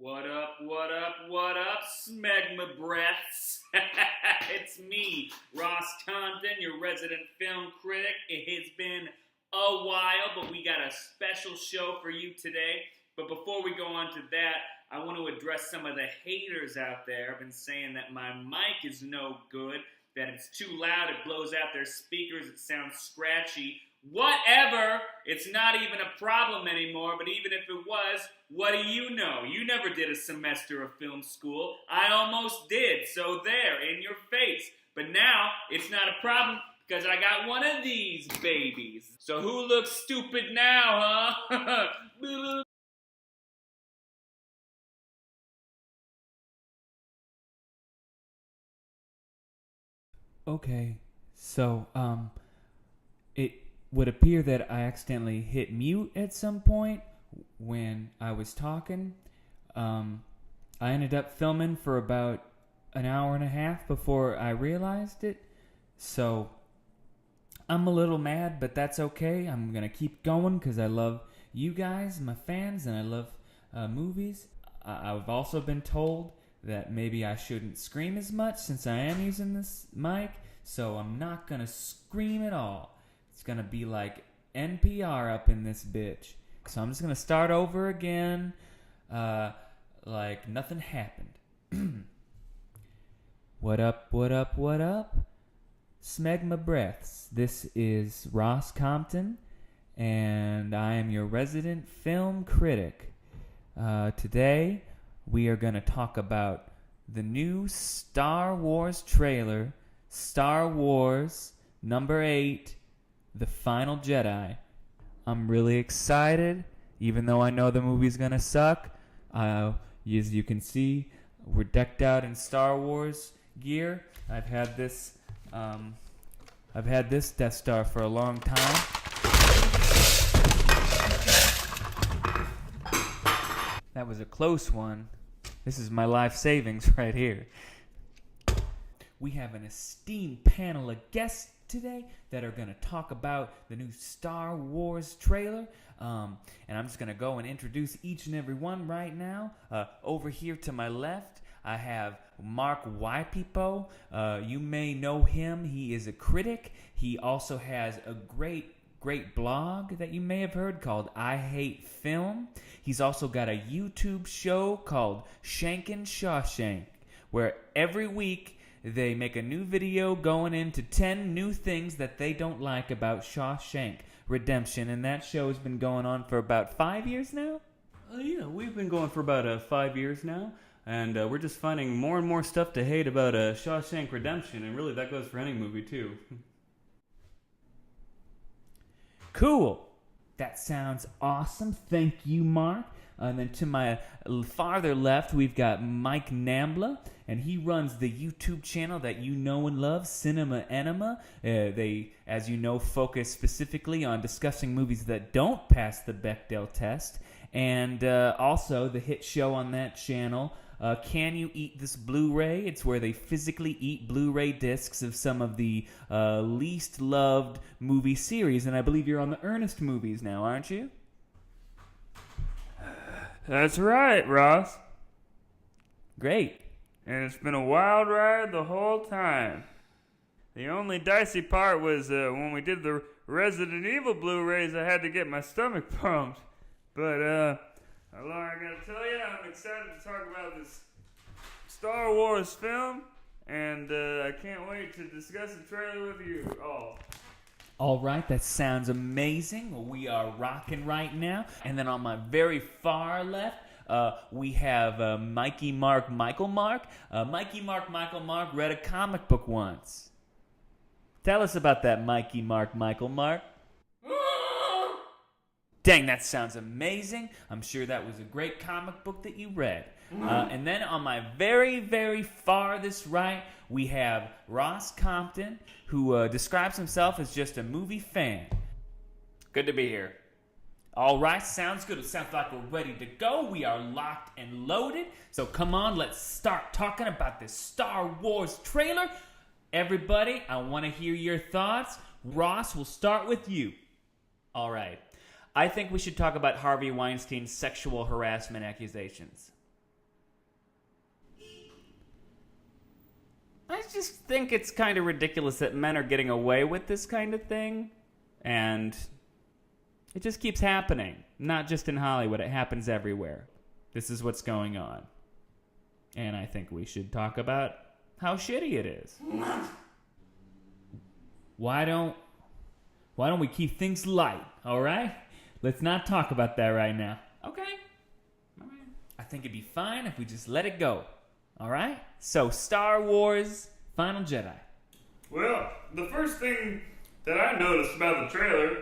What up, what up, what up, smegma breaths? It's me, Ross Compton, your resident film critic. It has been a while, but we got a special show for you today. But before we go on to that, I want to address some of the haters out there. I've been saying that my mic is no good, that it's too loud, it blows out their speakers, it sounds scratchy. Whatever, it's not even a problem anymore, but even if it was, what do you know? You never did a semester of film school. I almost did, so there, in your face. But now, it's not a problem because I got one of these babies. So who looks stupid now, huh? Okay, so, it would appear that I accidentally hit mute at some point when I was talking. I ended up filming for about an hour and a half before I realized it. So, I'm a little mad, but that's okay. I'm gonna keep going because I love you guys, my fans, and I love movies. I've also been told that maybe I shouldn't scream as much since I am using this mic, so I'm not gonna scream at all. It's gonna be like NPR up in this bitch. So I'm just gonna start over again, like nothing happened. What up, what up, what up? Smegma breaths. This is Ross Compton, and I am your resident film critic. Today, we are going to talk about the new Star Wars trailer, Star Wars #8, The Final Jedi. I'm really excited, even though I know the movie's going to suck. As you can see, we're decked out in Star Wars gear. I've had this Death Star for a long time. That was a close one. This is my life savings right here. We have an esteemed panel of guests today that are going to talk about the new Star Wars trailer. And I'm just going to go and introduce each and every one right now. Over here to my left, I have Mark Wypipo. You may know him. He is a critic. He also has a great blog that you may have heard called I Hate Film. He's also got a YouTube show called Shankin' Shawshank, where every week they make a new video going into 10 new things that they don't like about Shawshank Redemption, and that show has been going on for about 5 years now? Yeah, we've been going for about 5 years now, and we're just finding more and more stuff to hate about Shawshank Redemption, and really that goes for any movie too. Cool. That sounds awesome. Thank you, Mark. And then to my farther left, we've got Mike Nambla, and he runs the YouTube channel that you know and love, Cinema Enema. They, as you know, focus specifically on discussing movies that don't pass the Bechdel test. And also the hit show on that channel, Can You Eat This Blu-ray? It's where they physically eat Blu-ray discs of some of the least loved movie series. And I believe you're on the Ernest movies now, aren't you? That's right, Ross. Great. And it's been a wild ride the whole time. The only dicey part was when we did the Resident Evil Blu-rays, I had to get my stomach pumped. But, I gotta tell you, I'm excited to talk about this Star Wars film, and I can't wait to discuss the trailer with you all. All right, that sounds amazing. Well, we are rocking right now. And then on my very far left, we have Mikey Mark Michael Mark. Mikey Mark Michael Mark read a comic book once. Tell us about that, Mikey Mark Michael Mark. Dang, that sounds amazing. I'm sure that was a great comic book that you read. And then on my very, very farthest right, we have Ross Compton, who describes himself as just a movie fan. Good to be here. All right, sounds good. It sounds like we're ready to go. We are locked and loaded. So come on, let's start talking about this Star Wars trailer. Everybody, I want to hear your thoughts. Ross, we'll start with you. All right. I think we should talk about Harvey Weinstein's sexual harassment accusations. I just think it's kind of ridiculous that men are getting away with this kind of thing. And it just keeps happening. Not just in Hollywood, it happens everywhere. This is what's going on. And I think we should talk about how shitty it is. Why don't we keep things light, all right? Let's not talk about that right now. Okay. I think it'd be fine if we just let it go, all right? So, Star Wars Final Jedi. Well, the first thing that I noticed about the trailer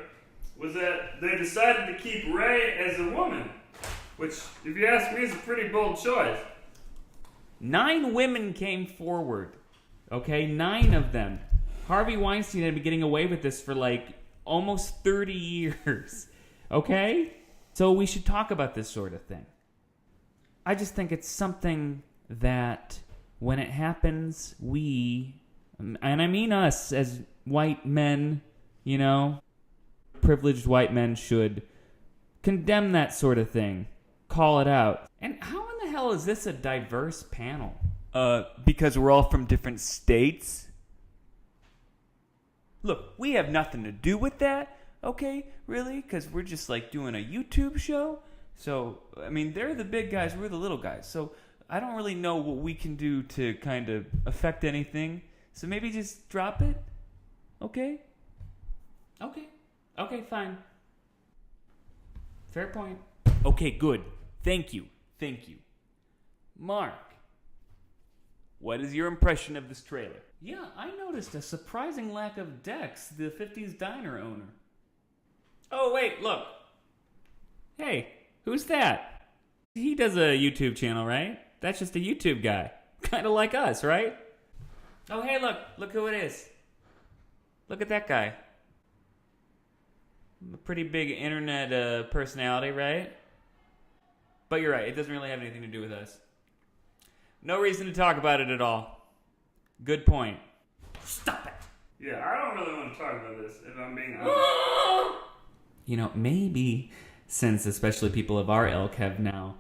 was that they decided to keep Rey as a woman, which, if you ask me, is a pretty bold choice. 9 women came forward, okay? 9 of them. Harvey Weinstein had been getting away with this for like almost 30 years, okay? So we should talk about this sort of thing. I just think it's something that when it happens, we, and I mean us as white men, you know, privileged white men should condemn that sort of thing, call it out. And how in the hell is this a diverse panel? Because we're all from different states. Look, we have nothing to do with that, okay? Really? Because we're just like doing a YouTube show. So, I mean, they're the big guys, we're the little guys. So, I don't really know what we can do to kind of affect anything. So maybe just drop it, okay? Okay, fine. Fair point. Okay, good. Thank you. Mark, what is your impression of this trailer? Yeah, I noticed a surprising lack of Dex, the 50s diner owner. Oh, wait, look. Hey, who's that? He does a YouTube channel, right? That's just a YouTube guy. Kind of like us, right? Oh, hey, look who it is. Look at that guy. A pretty big internet personality, right? But you're right, it doesn't really have anything to do with us. No reason to talk about it at all. Good point. Stop it! Yeah, I don't really want to talk about this, if I'm being honest. You know, maybe since especially people of our ilk have now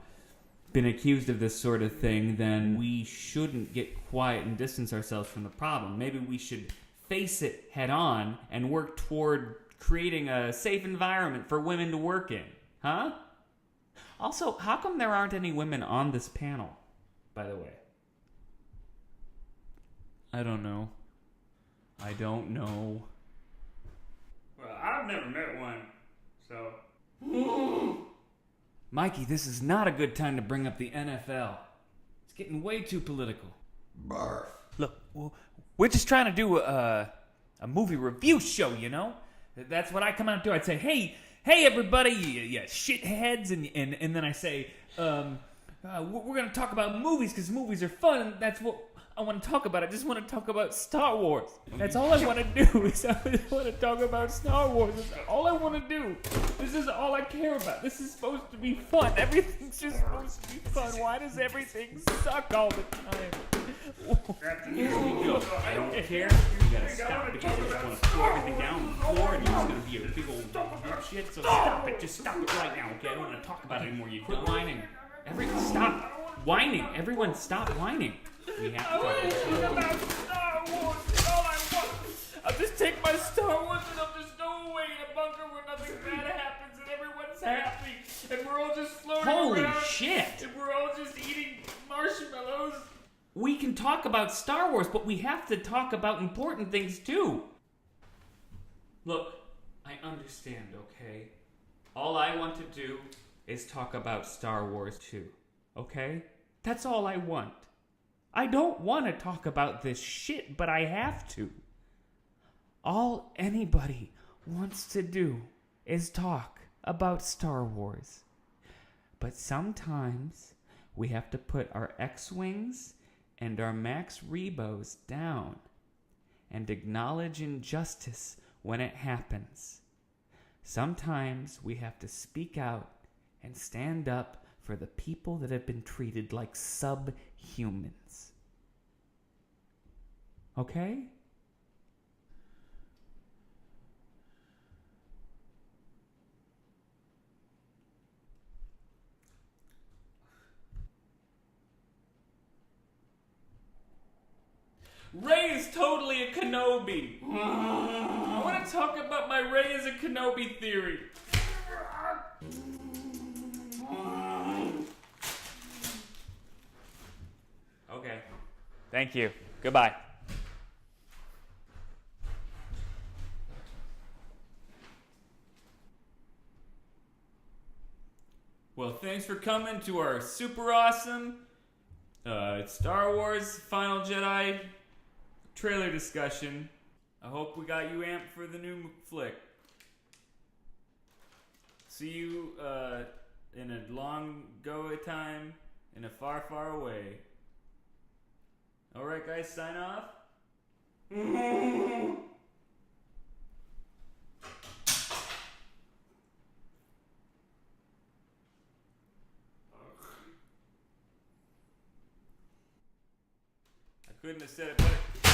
been accused of this sort of thing, then we shouldn't get quiet and distance ourselves from the problem. Maybe we should face it head on and work toward creating a safe environment for women to work in. Huh? Also, how come there aren't any women on this panel, by the way? I don't know. Well, I've never met one, so... Mikey, this is not a good time to bring up the NFL. It's getting way too political. Barf. Look, we're just trying to do a movie review show, you know? That's what I come out and do. I'd say, hey everybody, you shitheads, and then I say, we're going to talk about movies because movies are fun, and that's what I want to talk about. I just want to talk about Star Wars. That's all I want to do is I just want to talk about Star Wars. That's all I want to do. This is all I care about. This is supposed to be fun. Everything's just supposed to be fun. Why does everything suck all the time? Here we go. I don't care. You gotta stop because you just want to throw everything down on the floor and you're just gonna be a big old shit. So stop it. Just stop it right now, okay? I don't want to talk about it anymore. You quit whining. Stop whining. Everyone stop whining. We have to talk about Star Wars. That's all I want. I'll just take my Star Wars and I'll just go away in a bunker where nothing bad happens and everyone's happy and we're all just floating Holy around. shit! And we're all just eating marshmallows. We can talk about Star Wars, but we have to talk about important things too. Look, I understand, okay? All I want to do is talk about Star Wars too, okay? That's all I want. I don't want to talk about this shit, but I have to. All anybody wants to do is talk about Star Wars. But sometimes we have to put our X-Wings and our Max Rebos down and acknowledge injustice when it happens. Sometimes we have to speak out and stand up for the people that have been treated like subhumans. Okay? Rey is totally a Kenobi. I want to talk about my Rey is a Kenobi theory. Okay. Thank you. Goodbye. Well, thanks for coming to our super awesome Star Wars Final Jedi trailer discussion. I hope we got you amped for the new flick. See you in a long go time in a far, far away. Alright guys, sign off. I couldn't have said it better.